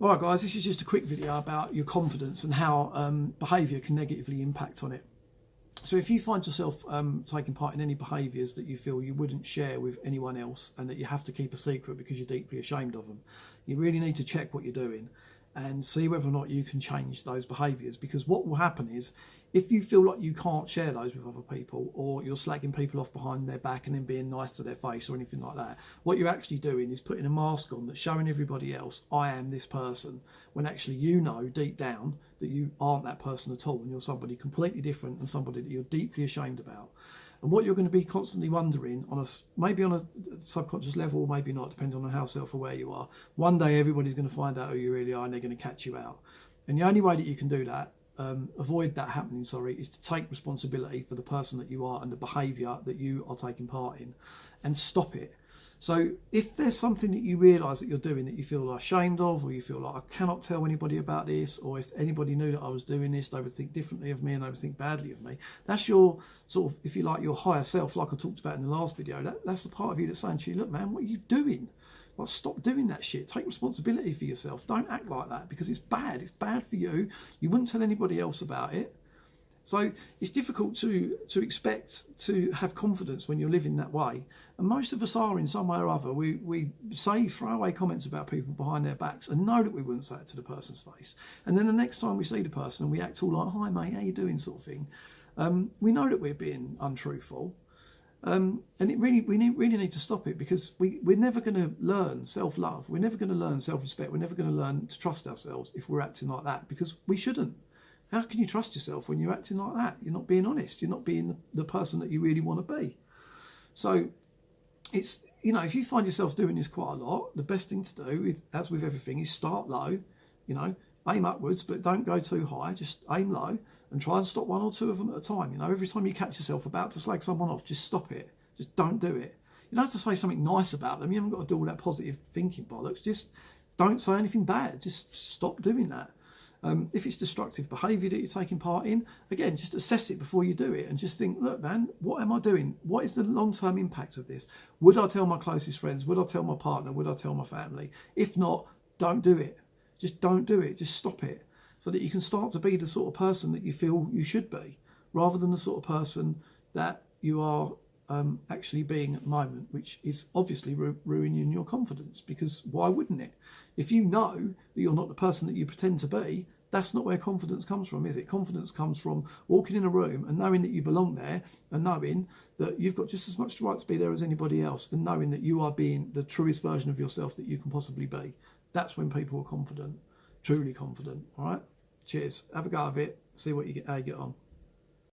All right, guys, this is just a quick video about your confidence and how behaviour can negatively impact on it. So if you find yourself taking part in any behaviours that you feel you wouldn't share with anyone else and that you have to keep a secret because you're deeply ashamed of them, you really need to check what you're doing and see whether or not you can change those behaviours. Because what will happen is, if you feel like you can't share those with other people, or you're slagging people off behind their back and then being nice to their face or anything like that, what you're actually doing is putting a mask on that's showing everybody else, I am this person, when actually you know deep down that you aren't that person at all, and you're somebody completely different and somebody that you're deeply ashamed about. And what you're going to be constantly wondering, maybe on a subconscious level, maybe not, depending on how self-aware you are, one day everybody's going to find out who you really are and they're going to catch you out. And the only way that you can do that, avoid that happening, is to take responsibility for the person that you are and the behaviour that you are taking part in, and stop it. So if there's something that you realise that you're doing that you feel ashamed of, or you feel like, I cannot tell anybody about this, or if anybody knew that I was doing this, they would think differently of me and they would think badly of me, that's your sort of, if you like, your higher self, like I talked about in the last video. That's the part of you that's saying to you, look man, what are you doing? Like, stop doing that shit. Take responsibility for yourself. Don't act like that, because it's bad. It's bad for you. You wouldn't tell anybody else about it. So it's difficult to expect to have confidence when you're living that way. And most of us are in some way or other. We say throwaway comments about people behind their backs and know that we wouldn't say it to the person's face. And then the next time we see the person and we act all like, hi mate, how you doing, sort of thing, we know that we're being untruthful. And we really need to stop it, because we're never going to learn self-love. We're never going to learn self-respect. We're never going to learn to trust ourselves if we're acting like that, because we shouldn't. How can you trust yourself when you're acting like that? You're not being honest. You're not being the person that you really want to be. So it's, if you find yourself doing this quite a lot, the best thing to do, as with everything, is start low, aim upwards, but don't go too high. Just aim low and try and stop one or two of them at a time. Every time you catch yourself about to slag someone off, just stop it. Just don't do it. You don't have to say something nice about them. You haven't got to do all that positive thinking bollocks. Just don't say anything bad. Just stop doing that. If it's destructive behaviour that you're taking part in, again, just assess it before you do it and just think, look, man, what am I doing? What is the long-term impact of this? Would I tell my closest friends? Would I tell my partner? Would I tell my family? If not, don't do it. Just don't do it. Just stop it, so that you can start to be the sort of person that you feel you should be, rather than the sort of person that you are actually being at the moment, which is obviously ruining your confidence. Because why wouldn't it? If you know that you're not the person that you pretend to be, that's not where confidence comes from, is it? Confidence comes from walking in a room and knowing that you belong there, and knowing that you've got just as much right to be there as anybody else, and knowing that you are being the truest version of yourself that you can possibly be. That's when people are confident, truly confident. All right? Cheers. Have a go of it. See how you get on.